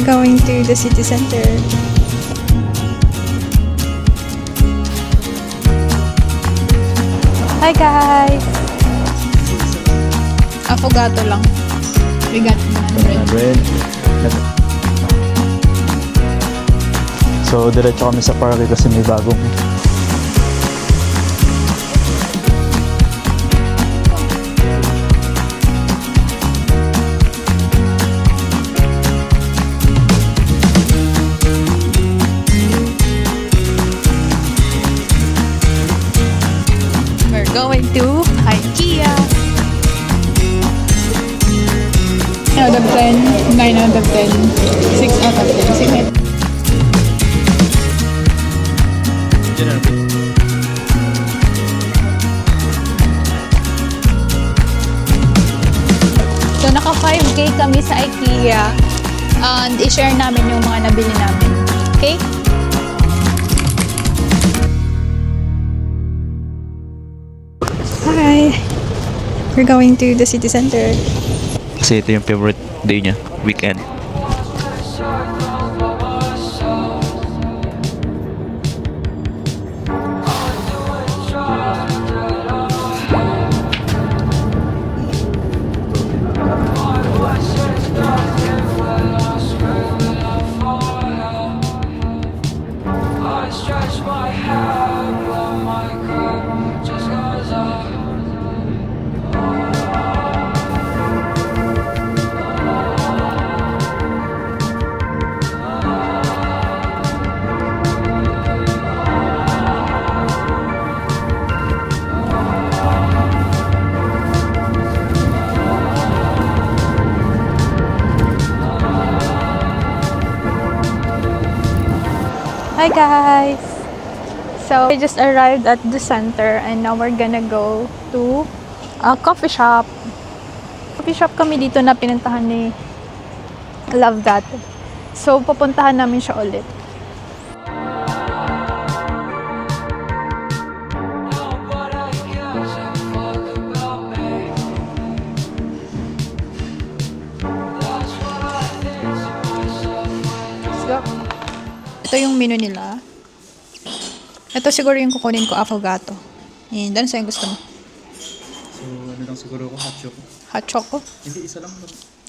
We're going to the city center. Hi guys! Affogato lang. We got 100. 100. So, diretso kami sa park kasi may bagong We're going to IKEA. 9 out of 10, 9 out of 10, 6 out of 10. Sige. So, naka 5K kami sa IKEA. And i-share namin yung mga nabili namin. Okay? Hi! We're going to the city center. kasi ito yung favorite day niya, weekend. Hi guys! So, we just arrived at the center and now we're gonna go to a coffee shop. Coffee shop kami dito na pinuntahan ni Love That. So, pupuntahan namin siya ulit. Let's go. Ito yung menu nila. Ito siguro yung kukunin ko, affogato. And ano sa'yo gusto mo? So, ano lang siguro ako, hot choco. Hot choco? Hindi, isa lang.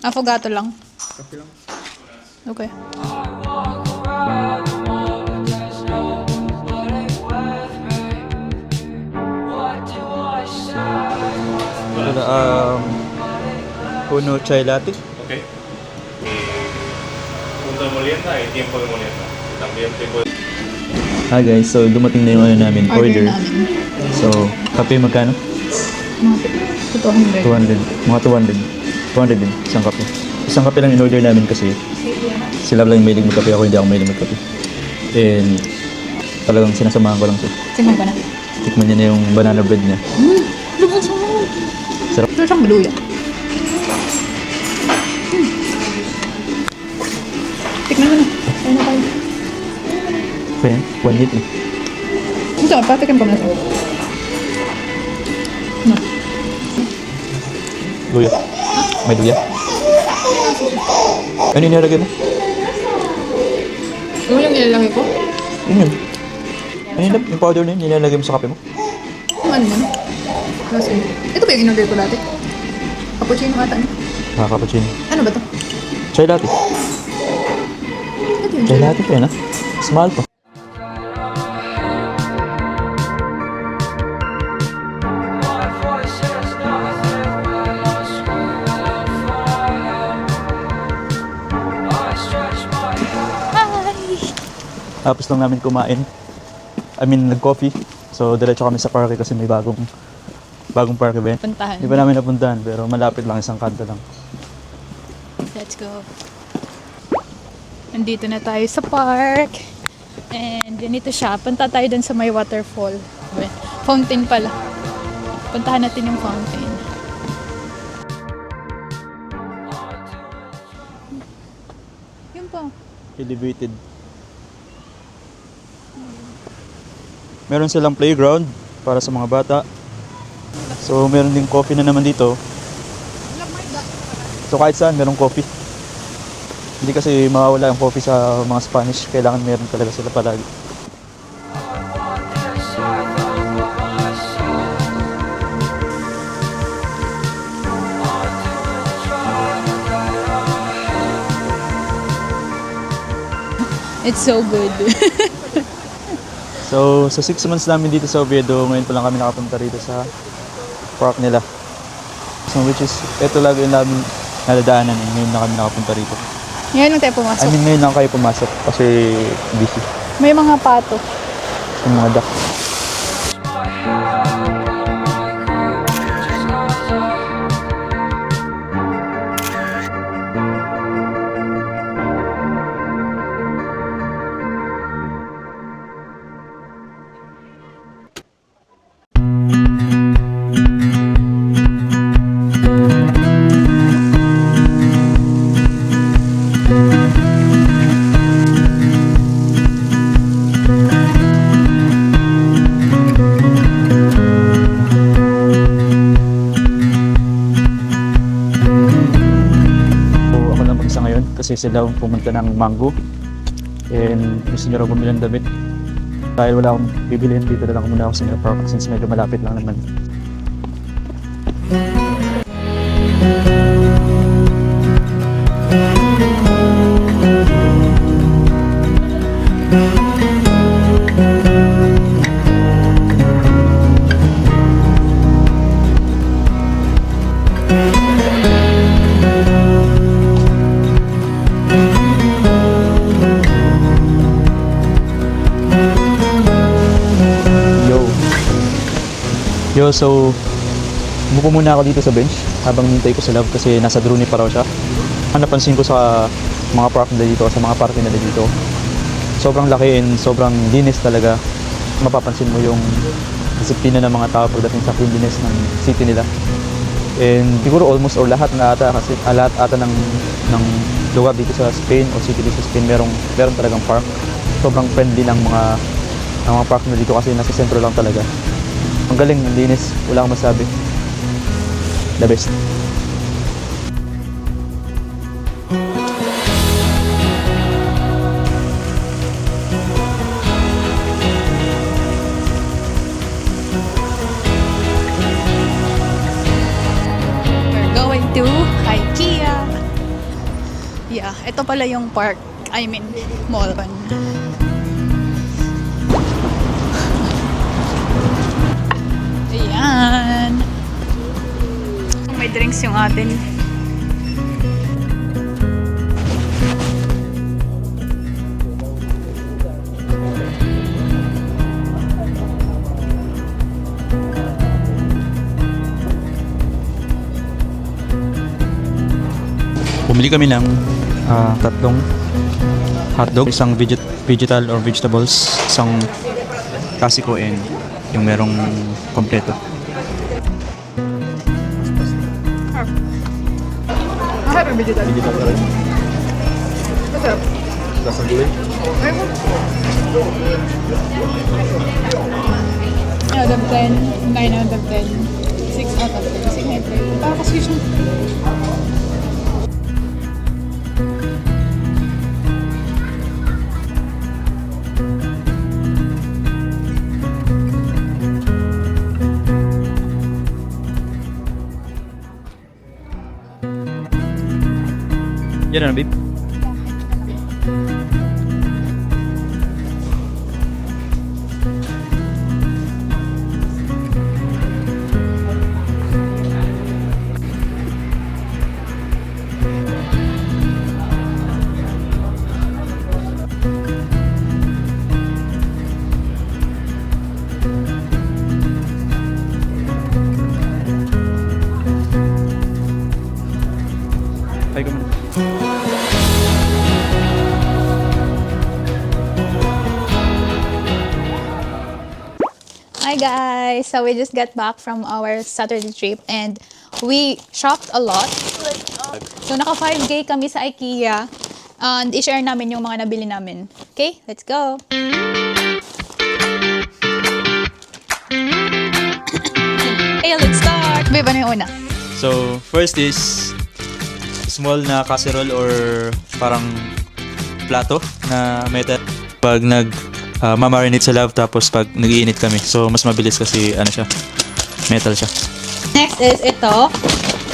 Affogato lang. Kape lang. Okay. Puno chai latte. Ok. Punto de molienda y tiempo de molienda. También tiempo de... Hi guys, so dumating na yung ano namin, order. namin. So, kape magkano? Mga 200. 200. Mga 200. 200 din, isang kape. Isang kape lang in-order namin kasi sila lang yung mahilig magkape, ako hindi ako mahilig magkape. And talagang sinasamahan ko lang siya. Tingnan ko na. Tikman niya na yung banana bread niya. Lubos mo. Sarap. Ito siyang maluya. Tikman mo na. Ayun na tayo. Kaya, 1 hit eh. Ito, patikin ko na ito. No. Luya. May luya. Ano yung nilagay mo? Ano yung nilalagay ko? Yun yun. Ano yun? Yung powder na yun, nilalagay mo sa kape mo? Yung ano man? Kasi, ito ba yung in-order ko dati? Cappuccino ata. Cappuccino. Ano ba to? Chai latte. Ito yung Chai latte pa yun ha? Small pa. Tapos lang namin kumain. I mean, nag-coffee. So, diretso kami sa parke kasi may bagong parke ba yun? Puntahan. Hindi pa namin napuntahan, pero malapit lang, isang kanto lang. Let's go. Nandito na tayo sa park. And ganito siya. Punta tayo dun sa may waterfall. Fountain pala. Puntahan natin yung fountain. Yun po. Elevated. Meron silang playground para sa mga bata. So, meron ding coffee na naman dito. So, kahit saan, merong coffee. Hindi kasi mawawala yung coffee sa mga Spanish. Kailangan meron talaga sila palagi. It's so good. So, sa 6 months namin dito sa Oviedo, ngayon pa lang kami nakapunta rito sa park nila. So, which is, ito lagi yung namin nadadaanan eh. Ngayon na kami nakapunta rito. Ngayon lang tayo pumasok. I mean, ngayon lang kayo pumasok kasi busy. May mga pato. Yung mga duck. Kasi sila ang pumunta ng Mango and gusto nyo raw bumili ng damit. Dahil wala akong bibilihin dito na lang muna ako sa Mira Park since medyo malapit lang naman. Yo, so umupo muna ako dito sa bench habang nintay ko si Love kasi nasa drone pa raw siya. Ang napansin ko sa mga park nila dito, sa mga park nila dito, sobrang laki and sobrang linis talaga. Mapapansin mo yung disiplina ng mga tao pagdating sa cleanliness ng city nila. And siguro almost or lahat na ata kasi lahat ata ng lugar dito sa Spain o city dito sa Spain meron talagang park. Sobrang friendly ng mga park nila dito kasi nasa sentro lang talaga. Ang galing, ang linis. Wala akong masabi. The best. We're going to IKEA. Yeah, ito pala yung park. I mean, mall. Ayan. May drinks yung atin. Bumili kami ng tatlong hotdog, isang vegetal or vegetables, isang klasiko and yung merong kompleto. Masarap yung vegetable. Vegetal pa rin. Masarap. Lasang gulay. Out of 10, 9 out of 10, 6 out of 10. Kasi nga ito. Parang kasi siya. Yan na, babe. Ay, come on. Hi guys! So we just got back from our Saturday trip and we shopped a lot. So naka 5K kami sa IKEA and i-share namin yung mga nabili namin. Okay, let's go! Okay, let's start! Babe, ano yung una? So, first is small na casserole or parang plato na metal. Pag mamarinate sa love tapos pag nag-iinit kami. So, mas mabilis kasi ano siya, metal siya. Next is ito.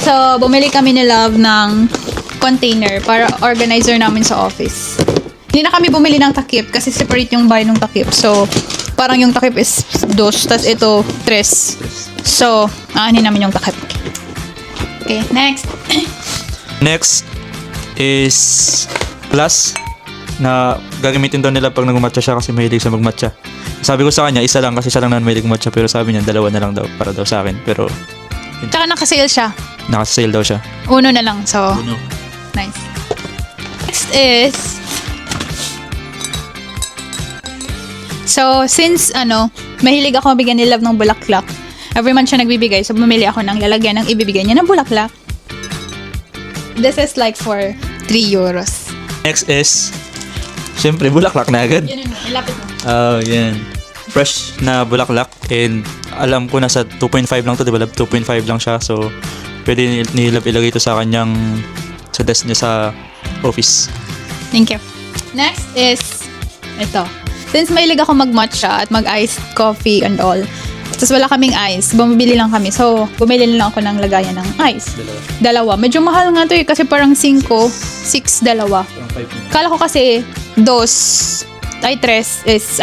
So, bumili kami ni Love ng container para organizer namin sa office. Hindi na kami bumili ng takip kasi separate yung buy ng takip. So, parang yung takip is 2, tas ito 3. So, aanin namin yung takip. Okay, next. Next is plus na gagamitin daw nila pag nagmatcha siya kasi mahilig siya magmatcha. Sabi ko sa kanya, isa lang kasi siya lang na mahilig matcha pero sabi niya, 2 na lang daw para daw sa akin. Pero Tsaka naka-sale siya. naka-sale daw siya. 1 na lang. So, Uno. nice. Next is so, since mahilig ako mabigyan ni Love ng bulaklak, every month siya nagbibigay, so bumili ako ng lalagyan ng ibibigay niya ng bulaklak. This is like for 3 euros. Next is, syempre, bulaklak na agad. Yun, ilapit mo. Oh, yan. Fresh na bulaklak and alam ko nasa 2.5 lang to, diba? 2.5 lang siya. So, pwede nilab ilagay ito sa kanyang sa desk niya sa office. Thank you. Next is ito. Since mahilig ako mag-matcha at mag-iced coffee and all, tapos wala kaming ice, bumibili lang kami. So, bumili lang ako ng lagayan ng ice. 2. Medyo mahal nga to kasi parang 5, 6, 2. Kala ko kasi 2, 3 is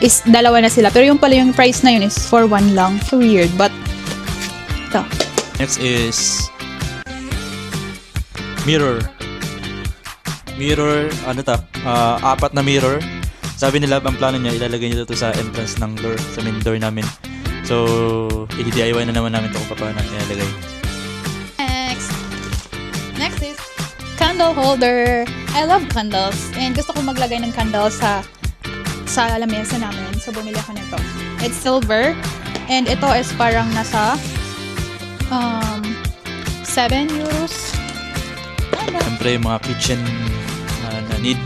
is 2 na sila. Pero yung pala yung price na yun is for 1 lang. So weird, but ito. Next is mirror. Mirror, 4 na mirror. Sabi nila, ang plano niya, ilalagay niya ito sa entrance ng door, sa main door namin. So, i-DIY na naman namin ito kung paano ilalagay. Next is candle holder. I love candles. And gusto ko maglagay ng candle sa lamesa namin. So, bumili ako nito. It's silver. And ito is parang nasa 7 euros. Siyempre, yung mga kitchen na need.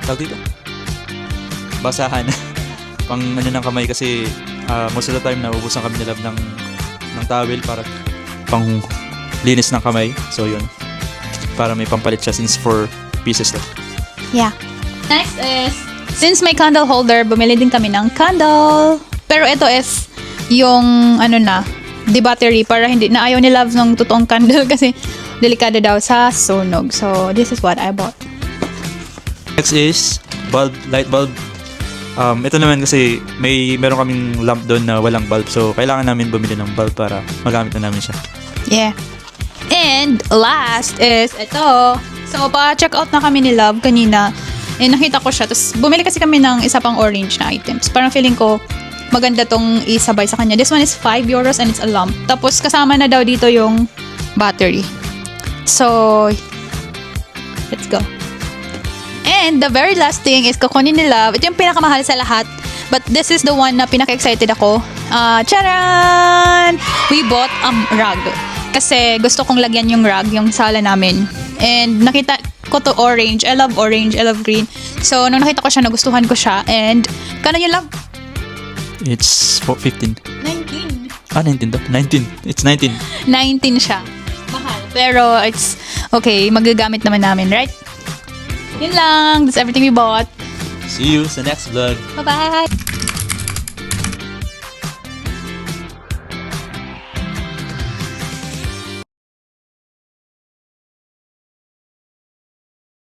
Tawag dito? Basahan. Pang ng kamay kasi most of the time nauubusan kami nila ng towel para pang linis ng kamay. So, yun. Para may pampalit siya since 4 pieces lang. Yeah. Next is, since may candle holder, bumili din kami ng candle. Pero ito is yung the battery para hindi na ayaw ni Love ng totoong candle kasi delikado daw sa sunog. So, this is what I bought. Next is bulb, light bulb. Ito naman kasi meron kaming lamp doon na walang bulb. So, kailangan namin bumili ng bulb para magamit na namin siya. Yeah. And last is ito. So, pa-check out na kami ni Love kanina. And nakita ko siya. Tapos, bumili kasi kami ng isa pang orange na items. Parang feeling ko, maganda tong isabay sa kanya. This one is 5 euros and it's a lamp. Tapos, kasama na daw dito yung battery. So, let's go. And the very last thing is kukunin ni Love. Ito yung pinakamahal sa lahat. But this is the one na pinaka-excited ako. Charan! We bought a rug. Kasi gusto kong lagyan yung rug, yung sala namin. And nakita ko to orange. I love orange. I love green. So, nung nakita ko siya, nagustuhan ko siya. And, kano yung Love? It's 15. 19. 19 daw? 19. It's 19. 19 siya. Mahal. Pero, it's okay. Magagamit naman namin, right? Yun lang. That's everything we bought. See you sa next vlog. Bye-bye!